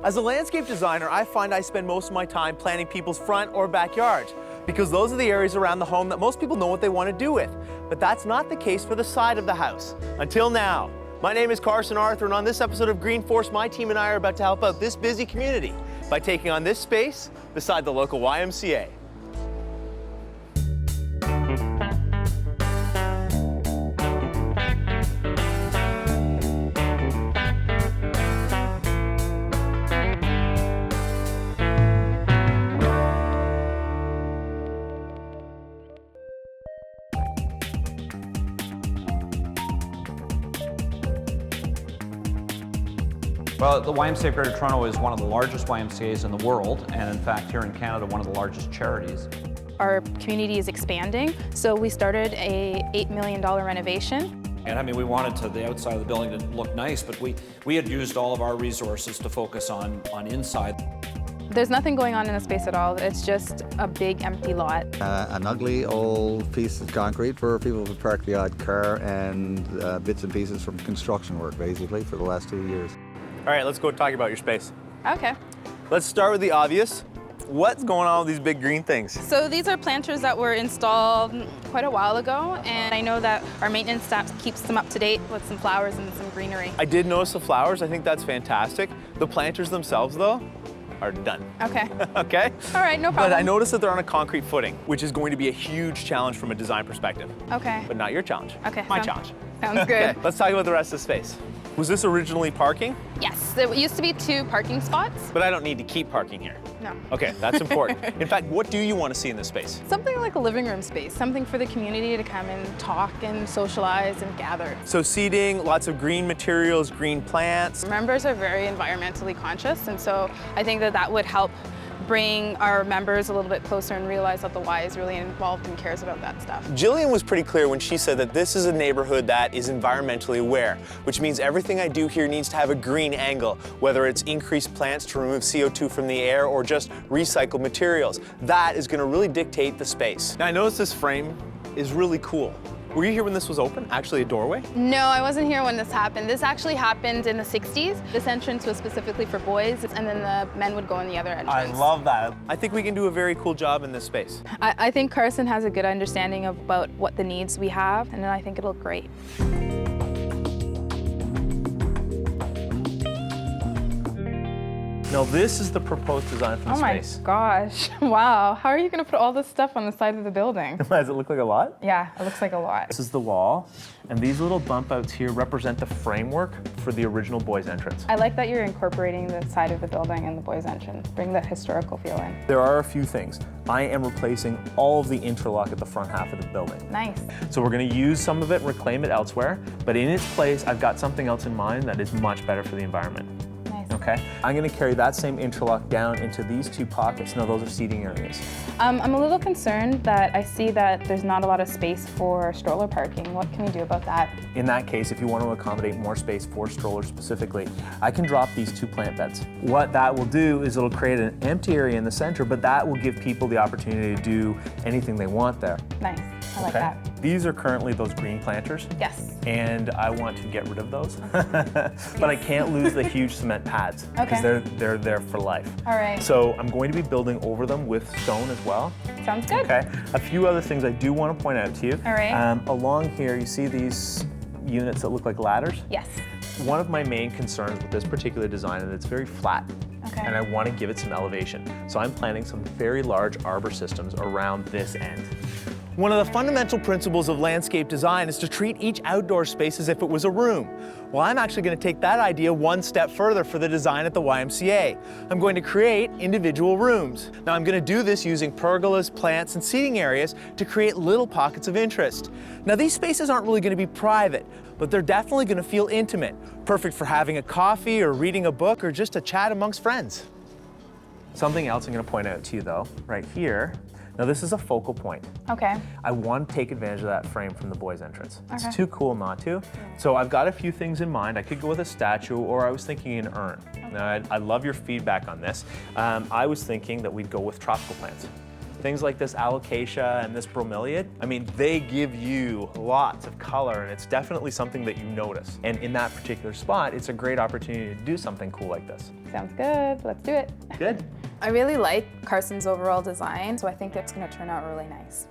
As a landscape designer, I find I spend most of my time planning people's front or backyards because those are the areas around the home that most people know what they want to do with. But that's not the case for the side of the house. Until now. My name is Carson Arthur, and on this episode of Green Force, my team and I are about to help out this busy community by taking on this space beside the local YMCA. Well, the YMCA of Greater Toronto is one of the largest YMCAs in the world, and in fact, here in Canada, one of the largest charities. Our community is expanding, so we started a $8 million renovation. And I mean, we wanted the outside of the building to look nice, but we had used all of our resources to focus on inside. There's nothing going on in the space at all. It's just a big empty lot. An ugly old piece of concrete for people to park the odd car, and bits and pieces from construction work, basically, for the last 2 years. All right, let's go talk about your space. Okay. Let's start with the obvious. What's going on with these big green things? So these are planters that were installed quite a while ago, and I know that our maintenance staff keeps them up to date with some flowers and some greenery. I did notice the flowers. I think that's fantastic. The planters themselves, though, are done. Okay. Okay? All right, no problem. But I noticed that they're on a concrete footing, which is going to be a huge challenge from a design perspective. Okay. But not your challenge. Okay. My challenge. Sounds good. Okay, let's talk about the rest of the space. Was this originally parking? Yes, there used to be 2 parking spots. But I don't need to keep parking here. No. Okay, that's important. In fact, what do you want to see in this space? Something like a living room space, something for the community to come and talk and socialize and gather. So seating, lots of green materials, green plants. Members are very environmentally conscious, and so I think that that would help bring our members a little bit closer and realize that the Y is really involved and cares about that stuff. Jillian was pretty clear when she said that this is a neighborhood that is environmentally aware, which means everything I do here needs to have a green angle, whether it's increased plants to remove CO2 from the air or just recycled materials. That is going to really dictate the space. Now, I noticed this frame is really cool. Were you here when this was open? Actually a doorway? No, I wasn't here when this happened. This actually happened in the 60s. This entrance was specifically for boys, and then the men would go in the other entrance. I love that. I think we can do a very cool job in this space. I think Carson has a good understanding about what the needs we have, and I think it'll look great. Now this is the proposed design for the space. Oh my gosh, wow. How are you gonna put all this stuff on the side of the building? Does it look like a lot? Yeah, it looks like a lot. This is the wall, and these little bump outs here represent the framework for the original boys' entrance. I like that you're incorporating the side of the building and the boys' entrance. Bring that historical feel in. There are a few things. I am replacing all of the interlock at the front half of the building. Nice. So we're gonna use some of it and reclaim it elsewhere, but in its place, I've got something else in mind that is much better for the environment. Nice. Okay? I'm gonna carry that same interlock down into these 2 pockets. Now those are seating areas. I'm a little concerned that I see that there's not a lot of space for stroller parking. What can we do about that? In that case, if you want to accommodate more space for strollers specifically, I can drop these 2 plant beds. What that will do is it'll create an empty area in the center, but that will give people the opportunity to do anything they want there. Nice, I like that. These are currently those green planters. Yes. And I want to get rid of those. But I can't lose the huge cement pads because they're there for life. All right. So I'm going to be building over them with stone as well. Sounds good. Okay. A few other things I do want to point out to you. All right. Along here, you see these units that look like ladders? Yes. One of my main concerns with this particular design is that it's very flat. Okay. And I want to give it some elevation. So I'm planning some very large arbor systems around this end. One of the fundamental principles of landscape design is to treat each outdoor space as if it was a room. Well, I'm actually going to take that idea one step further for the design at the YMCA. I'm going to create individual rooms. Now, I'm going to do this using pergolas, plants, and seating areas to create little pockets of interest. Now, these spaces aren't really going to be private, but they're definitely going to feel intimate, perfect for having a coffee or reading a book or just a chat amongst friends. Something else I'm going to point out to you, though, right here. Now this is a focal point. Okay. I want to take advantage of that frame from the boys' entrance. Okay. It's too cool not to. So I've got a few things in mind. I could go with a statue, or I was thinking an urn. Okay. Now I love your feedback on this. I was thinking that we'd go with tropical plants. Things like this alocasia and this bromeliad, I mean, they give you lots of color, and it's definitely something that you notice. And in that particular spot, it's a great opportunity to do something cool like this. Sounds good. Let's do it. Good. I really like Carson's overall design, so I think it's going to turn out really nice.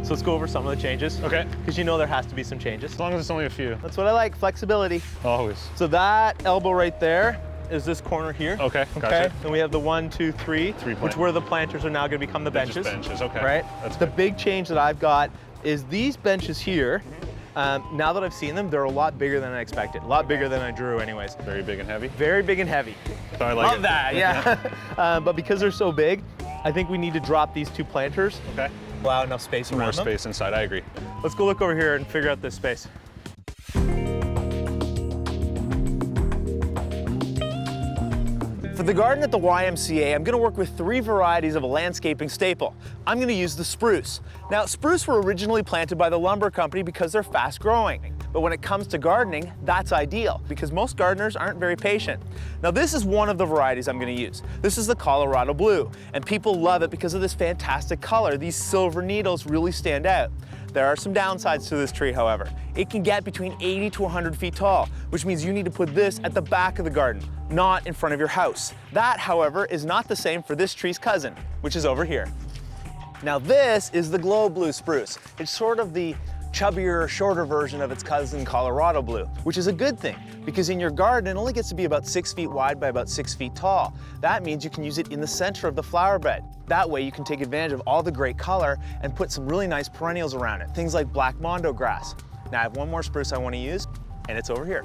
So let's go over some of the changes. Okay. Because you know there has to be some changes. As long as it's only a few. That's what I like, flexibility. Always. So that elbow right there is this corner here. Okay, gotcha. And we have the 1, 2, 3, which where the planters are now going to become the benches. Just benches, okay. Right? That's the good. big change that I've got is these benches here. Now that I've seen them, they're a lot bigger than I expected. A lot bigger than I drew anyways. Very big and heavy. Very big and heavy. So I like Love it. that, yeah. But because they're so big, I think we need to drop these 2 planters. Okay. Allow enough space around More them. space inside, I agree. Let's go look over here and figure out this space. For the garden at the YMCA, I'm going to work with 3 varieties of a landscaping staple. I'm going to use the spruce. Now, spruce were originally planted by the lumber company because they're fast growing. But when it comes to gardening, that's ideal because most gardeners aren't very patient. Now, this is one of the varieties I'm going to use. This is the Colorado Blue, and people love it because of this fantastic color. These silver needles really stand out. There are some downsides to this tree, however. It can get between 80 to 100 feet tall, which means you need to put this at the back of the garden, not in front of your house. That, however, is not the same for this tree's cousin, which is over here. Now, this is the Glow Blue spruce. It's sort of the chubbier, shorter version of its cousin Colorado Blue, which is a good thing because in your garden it only gets to be about 6 feet wide by about 6 feet tall. That means you can use it in the center of the flower bed. That way you can take advantage of all the great color and put some really nice perennials around it, things like black mondo grass. Now I have one more spruce I want to use, and it's over here.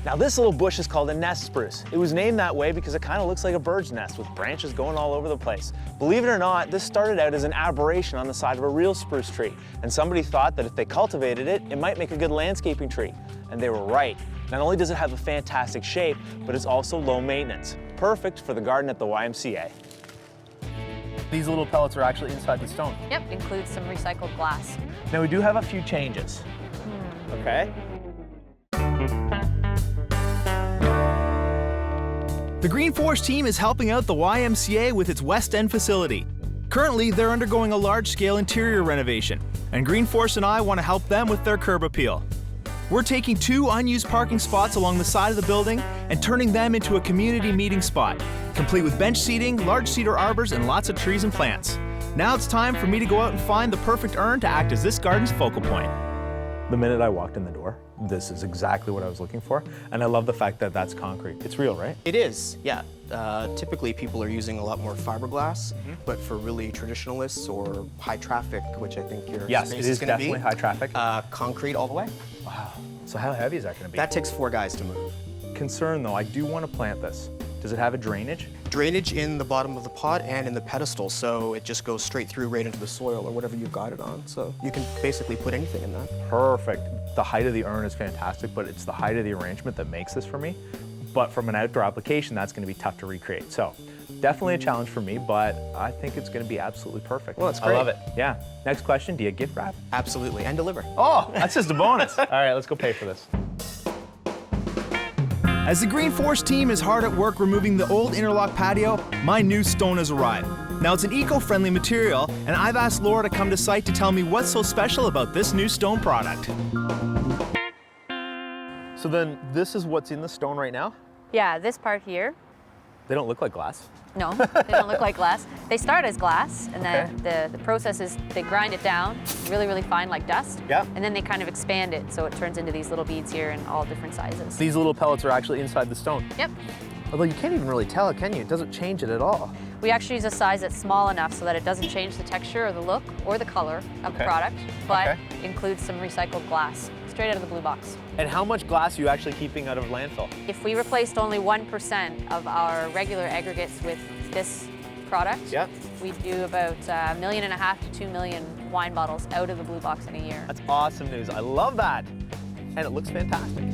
Now this little bush is called a nest spruce. It was named that way because it kind of looks like a bird's nest with branches going all over the place. Believe it or not, this started out as an aberration on the side of a real spruce tree, and somebody thought that if they cultivated it, it might make a good landscaping tree. And they were right. Not only does it have a fantastic shape, but it's also low maintenance. Perfect for the garden at the YMCA. These little pellets are actually inside the stone. Yep, includes some recycled glass. Now we do have a few changes. Okay? The Green Force team is helping out the YMCA with its West End facility. Currently, they're undergoing a large-scale interior renovation, and Green Force and I want to help them with their curb appeal. We're taking 2 unused parking spots along the side of the building and turning them into a community meeting spot, complete with bench seating, large cedar arbors, and lots of trees and plants. Now it's time for me to go out and find the perfect urn to act as this garden's focal point. The minute I walked in the door, this is exactly what I was looking for, and I love the fact that that's concrete. It's real, right? It is, yeah. Typically people are using a lot more fiberglass, but for really traditionalists or high traffic, which I think your Yes, space it is going to be, definitely high traffic. concrete all the way. Wow. So how heavy is that going to be? That takes 4 guys to move. Concern though, I do want to plant this. Does it have a drainage? Drainage in the bottom of the pot and in the pedestal, so it just goes straight through right into the soil or whatever you've got it on. So you can basically put anything in that. Perfect. The height of the urn is fantastic, but it's the height of the arrangement that makes this for me. But from an outdoor application, that's going to be tough to recreate. So definitely a challenge for me, but I think it's going to be absolutely perfect. Well, that's I great. love it. Yeah. Next question, do you gift wrap? Absolutely, and deliver. Oh, that's just a bonus. All right, let's go pay for this. As the Green Force team is hard at work removing the old interlock patio, my new stone has arrived. Now it's an eco-friendly material, and I've asked Laura to come to site to tell me what's so special about this new stone product. So then this is what's in the stone right now? Yeah, this part here, They don't look like glass. no, they don't look like glass. They start as glass, and then the process is they grind it down really, really fine like dust. Yep. And then they kind of expand it, so it turns into these little beads here in all different sizes. These little pellets are actually inside the stone. Yep. Although you can't even really tell it, can you? It doesn't change it at all. We actually use a size that's small enough so that it doesn't change the texture or the look or the color of the product, but includes some recycled glass straight out of the blue box. And how much glass are you actually keeping out of landfill? If we replaced only 1% of our regular aggregates with this product, we'd do about 1.5 million to 2 million wine bottles out of the blue box in a year. That's awesome news. I love that. And it looks fantastic.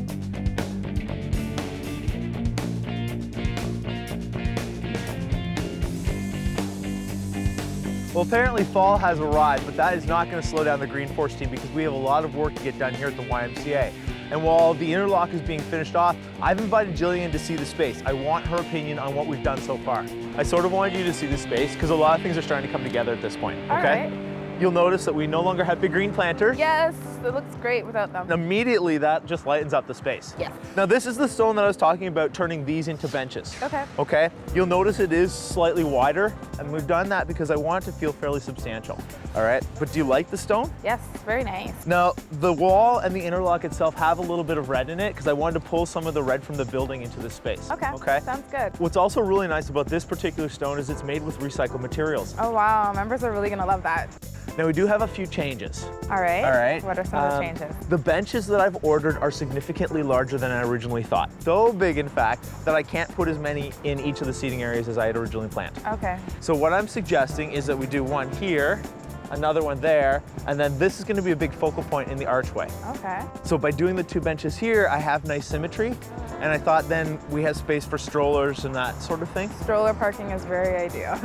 Well, apparently fall has arrived, but that is not going to slow down the Green Force team because we have a lot of work to get done here at the YMCA. And while the interlock is being finished off, I've invited Jillian to see the space. I want her opinion on what we've done so far. I sort of wanted you to see the space because a lot of things are starting to come together at this point, okay? All right. You'll notice that we no longer have big green planters. Yes, it looks great without them. Immediately, that just lightens up the space. Yes. Now, this is the stone that I was talking about, turning these into benches. Okay. Okay? You'll notice it is slightly wider, and we've done that because I want it to feel fairly substantial. All right? But do you like the stone? Yes, very nice. Now, the wall and the interlock itself have a little bit of red in it because I wanted to pull some of the red from the building into this space. Okay. Okay? Sounds good. What's also really nice about this particular stone is it's made with recycled materials. Oh wow, members are really gonna love that. Now, we do have a few changes. All right. All right. What are some of the changes? The benches that I've ordered are significantly larger than I originally thought. So big, in fact, that I can't put as many in each of the seating areas as I had originally planned. Okay. So what I'm suggesting is that we do one here, another one there, and then this is going to be a big focal point in the archway. Okay. So by doing the two benches here, I have nice symmetry, and I thought then we have space for strollers and that sort of thing. Stroller parking is very ideal.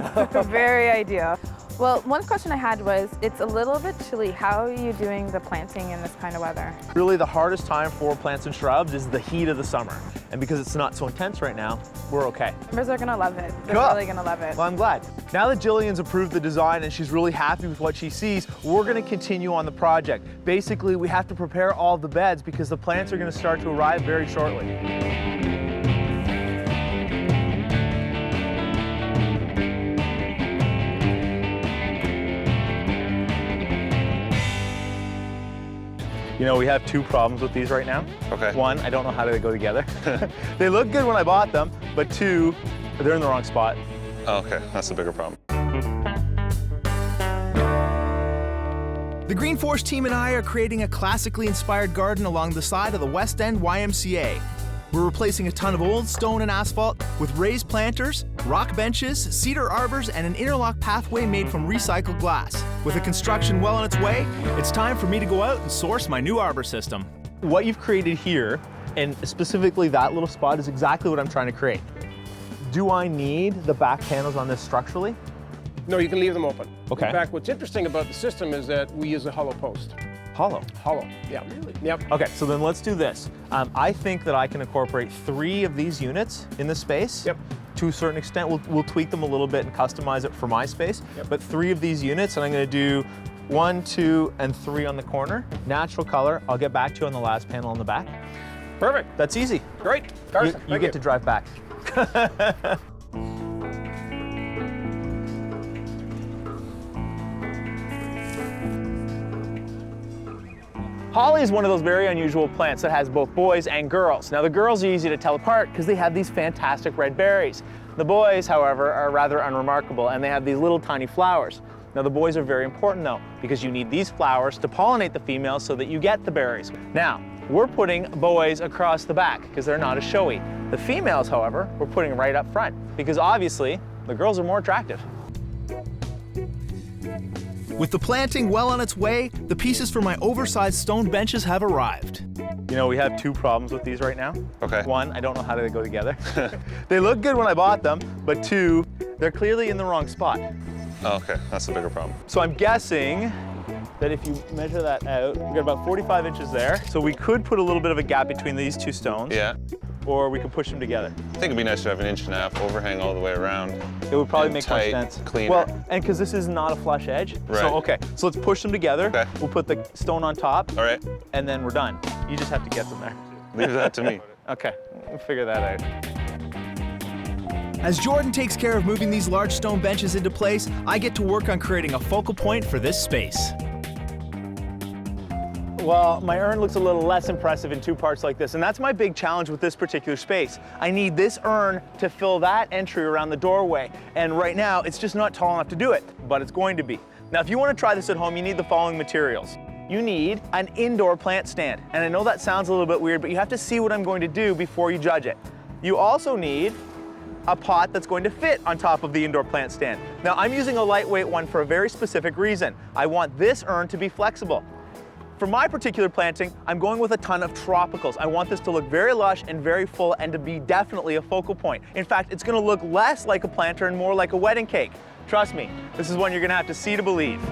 Very ideal. Well, one question I had was, it's a little bit chilly. How are you doing the planting in this kind of weather? Really, the hardest time for plants and shrubs is the heat of the summer. And because it's not so intense right now, we're okay. Members are gonna love it. They're Cool. really gonna love it. Well, I'm glad. Now that Jillian's approved the design and she's really happy with what she sees, we're gonna continue on the project. Basically, we have to prepare all the beds because the plants are gonna start to arrive very shortly. You know, we have two problems with these right now. Okay. One, I don't know how they go together. They look good when I bought them, but two, they're in the wrong spot. Oh, okay, that's a bigger problem. The Green Force team and I are creating a classically inspired garden along the side of the West End YMCA. We're replacing a ton of old stone and asphalt with raised planters, rock benches, cedar arbors, and an interlock pathway made from recycled glass. With the construction well on its way, it's time for me to go out and source my new arbor system. What you've created here, and specifically that little spot, is exactly what I'm trying to create. Do I need the back panels on this structurally? No, you can leave them open. Okay. In fact, what's interesting about the system is that we use a hollow post. Hollow. Hollow, yeah. Really? Yep. Okay, so then let's do this. I think that I can incorporate 3 of these units in the space. Yep. To a certain extent, we'll tweak them a little bit and customize it for my space. Yep. But 3 of these units, and I'm going to do 1, 2, and 3 on the corner. Natural color. I'll get back to you on the last panel on the back. Perfect. That's easy. Great. Carson, You get to drive back. Holly is one of those very unusual plants that has both boys and girls. Now, the girls are easy to tell apart because they have these fantastic red berries. The boys, however, are rather unremarkable, and they have these little tiny flowers. Now, the boys are very important, though, because you need these flowers to pollinate the females so that you get the berries. Now, we're putting boys across the back because they're not as showy. The females, however, we're putting right up front because obviously the girls are more attractive. With the planting well on its way, the pieces for my oversized stone benches have arrived. You know, we have 2 problems with these right now. Okay. One, I don't know how they go together. They look good when I bought them, but 2, they're clearly in the wrong spot. Oh, okay, that's a bigger problem. So I'm guessing that if you measure that out, we've got about 45 inches there. So we could put a little bit of a gap between these 2 stones. Yeah. Or we could push them together. I think it'd be nice to have an 1.5 inch overhang all the way around. It would probably And make more tight, sense. cleaner. Well, and because this is not a flush edge. Right. So, okay, so let's push them together. Okay. We'll put the stone on top. All right, And then we're done. You just have to get them there. leave that to me. Okay, we'll figure that out. As Jordan takes care of moving these large stone benches into place, I get to work on creating a focal point for this space. Well, my urn looks a little less impressive in 2 parts like this, and that's my big challenge with this particular space. I need this urn to fill that entry around the doorway, and right now it's just not tall enough to do it, but it's going to be. Now, if you want to try this at home, you need the following materials. You need an indoor plant stand, and I know that sounds a little bit weird, but you have to see what I'm going to do before you judge it. You also need a pot that's going to fit on top of the indoor plant stand. Now, I'm using a lightweight one for a very specific reason. I want this urn to be flexible. For my particular planting, I'm going with a ton of tropicals. I want this to look very lush and very full and to be definitely a focal point. In fact, it's going to look less like a planter and more like a wedding cake. Trust me, this is one you're gonna have to see to believe.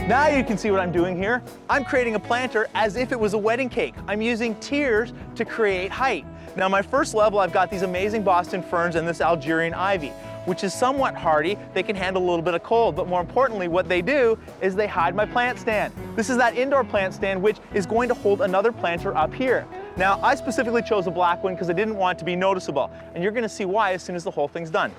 Now you can see what I'm doing here. I'm creating a planter as if it was a wedding cake. I'm using tiers to create height. Now my first level, I've got these amazing Boston ferns and this Algerian ivy, which is somewhat hardy. They can handle a little bit of cold, but more importantly, what they do is they hide my plant stand. This is that indoor plant stand, which is going to hold another planter up here. Now, I specifically chose a black one because I didn't want it to be noticeable, and you're gonna see why as soon as the whole thing's done.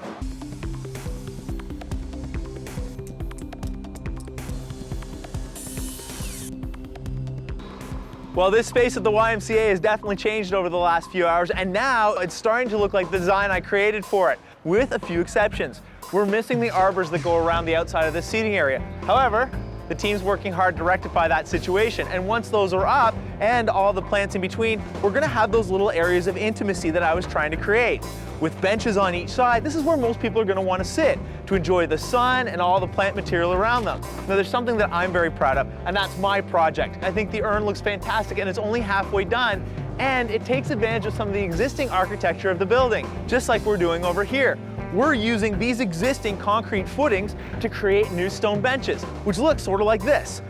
Well, this space at the YMCA has definitely changed over the last few hours, and now it's starting to look like the design I created for it, with a few exceptions. We're missing the arbors that go around the outside of this seating area. However, the team's working hard to rectify that situation, and once those are up, and all the plants in between, we're gonna have those little areas of intimacy that I was trying to create. With benches on each side, this is where most people are gonna wanna sit to enjoy the sun and all the plant material around them. Now there's something that I'm very proud of, and that's my project. I think the urn looks fantastic, and it's only halfway done, and it takes advantage of some of the existing architecture of the building, just like we're doing over here. We're using these existing concrete footings to create new stone benches, which look sort of like this.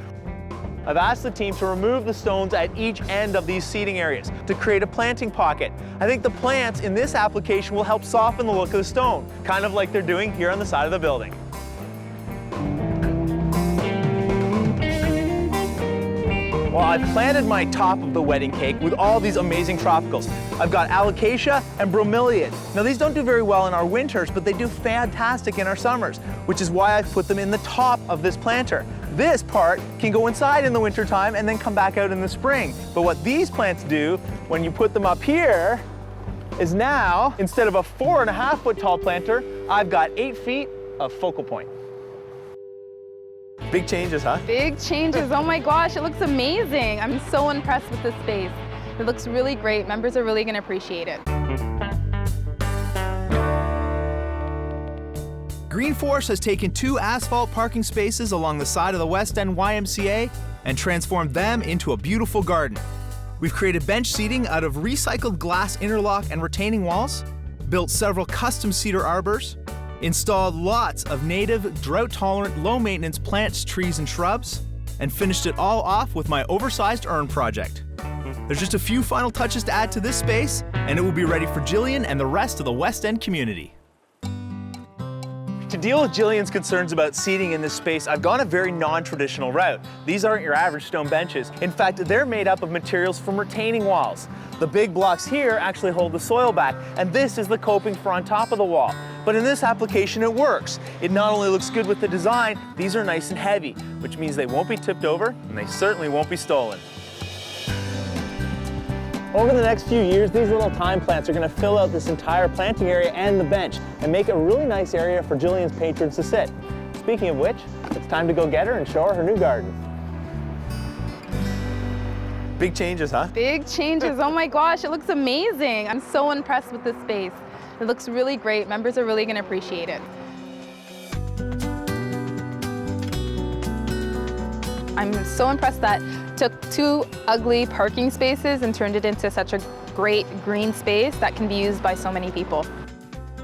I've asked the team to remove the stones at each end of these seating areas to create a planting pocket. I think the plants in this application will help soften the look of the stone, kind of like they're doing here on the side of the building. Well, I've planted my top of the wedding cake with all these amazing tropicals. I've got alocasia and bromeliad. Now these don't do very well in our winters, but they do fantastic in our summers, which is why I've put them in the top of this planter. This part can go inside in the wintertime and then come back out in the spring. But what these plants do when you put them up here is now, instead of a 4.5 foot tall planter, I've got 8 feet of focal point. Big changes, huh? Big changes, oh my gosh, it looks amazing. I'm so impressed with this space. It looks really great. Members are really gonna appreciate it. Green Force has taken 2 asphalt parking spaces along the side of the West End YMCA and transformed them into a beautiful garden. We've created bench seating out of recycled glass interlock and retaining walls, built several custom cedar arbors, installed lots of native, drought-tolerant, low-maintenance plants, trees, and shrubs, and finished it all off with my oversized urn project. There's just a few final touches to add to this space, and it will be ready for Jillian and the rest of the West End community. To deal with Jillian's concerns about seating in this space, I've gone a very non-traditional route. These aren't your average stone benches. In fact, they're made up of materials from retaining walls. The big blocks here actually hold the soil back, and this is the coping for on top of the wall. But in this application, it works. It not only looks good with the design, these are nice and heavy, which means they won't be tipped over, and they certainly won't be stolen. Over the next few years, these little thyme plants are going to fill out this entire planting area and the bench and make a really nice area for Jillian's patrons to sit. Speaking of which, it's time to go get her and show her new garden. Big changes, huh? Big changes, oh my gosh, it looks amazing. I'm so impressed with this space. It looks really great. Members are really gonna appreciate it. I'm so impressed that took 2 ugly parking spaces and turned it into such a great green space that can be used by so many people.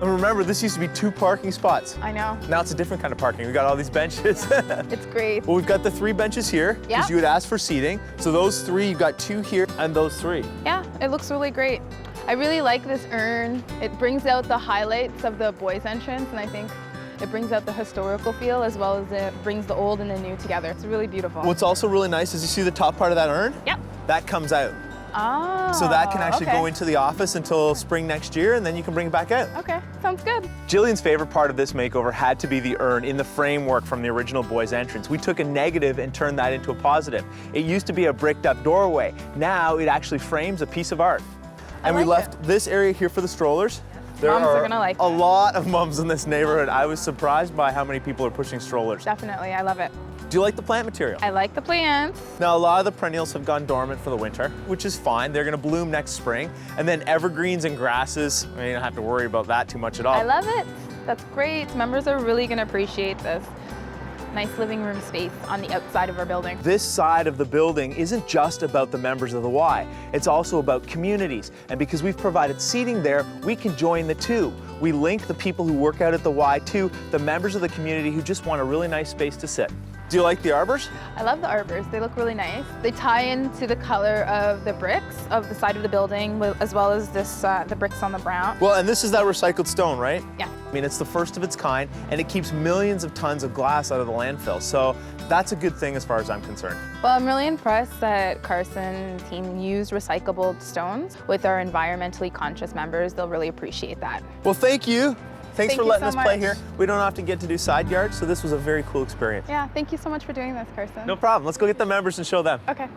And remember, this used to be 2 parking spots. I know. Now it's a different kind of parking. We've got all these benches. It's great. Well, we've got the 3 benches here, because Yeah. you had asked for seating. So those 3, you've got 2 here and those 3. Yeah, it looks really great. I really like this urn. It brings out the highlights of the boys' entrance, and I think it brings out the historical feel as well as it brings the old and the new together. It's really beautiful. What's also really nice is you see the top part of that urn? Yep. That comes out. Oh, So that can actually okay. go into the office until spring next year, and then you can bring it back out. Okay, sounds good. Jillian's favorite part of this makeover had to be the urn in the framework from the original boys' entrance. We took a negative and turned that into a positive. It used to be a bricked up doorway. Now it actually frames a piece of art. And we like left this area here for the strollers. There Moms are are gonna like a that. lot of mums in this neighborhood. I was surprised by how many people are pushing strollers. Definitely, I love it. Do you like the plant material? I like the plants. Now, a lot of the perennials have gone dormant for the winter, which is fine. They're gonna bloom next spring. And then evergreens and grasses, I mean, you don't have to worry about that too much at all. I love it. That's great. Members are really gonna appreciate this. nice living room space on the outside of our building. This side of the building isn't just about the members of the Y, it's also about communities. And because we've provided seating there, we can join the two. We link the people who work out at the Y to the members of the community who just want a really nice space to sit. Do you like the arbors? I love the arbors. They look really nice. They tie into the color of the bricks of the side of the building, as well as the bricks on the brown. Well, and this is that recycled stone, right? Yeah. I mean, it's the first of its kind, and it keeps millions of tons of glass out of the landfill. So that's a good thing as far as I'm concerned. Well, I'm really impressed that Carson team used recyclable stones. With our environmentally conscious members, they'll really appreciate that. Well, thank you. Thanks Thank for you letting so us play much. here. We don't have to get to do side yards, so this was a very cool experience. Yeah, thank you so much for doing this, Carson. No problem. Let's go get the members and show them. Okay.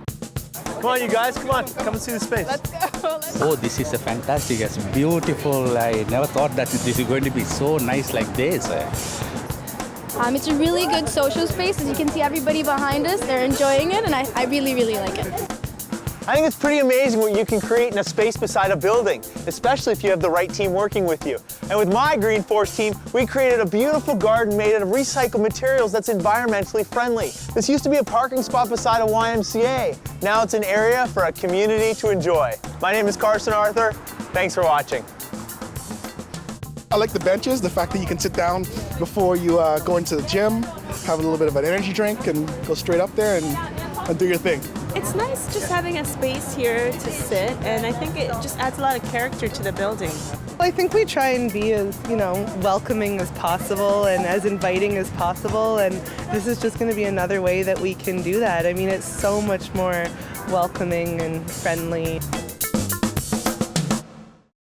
Come on, you guys. Come on. Come and see the space. Let's go. Oh, this is a fantastic. It's beautiful. I never thought that this is going to be so nice like this. It's a really good social space. As you can see, everybody behind us, they're enjoying it, and I really, really like it. I think it's pretty amazing what you can create in a space beside a building, especially if you have the right team working with you. And with my Green Force team, we created a beautiful garden made out of recycled materials that's environmentally friendly. This used to be a parking spot beside a YMCA. Now it's an area for a community to enjoy. My name is Carson Arthur. Thanks for watching. I like the benches, the fact that you can sit down before you go into the gym, have a little bit of an energy drink, and go straight up there and do your thing. It's nice just having a space here to sit, and I think it just adds a lot of character to the building. I think we try and be as, welcoming as possible and as inviting as possible, and this is just going to be another way that we can do that. I mean, it's so much more welcoming and friendly.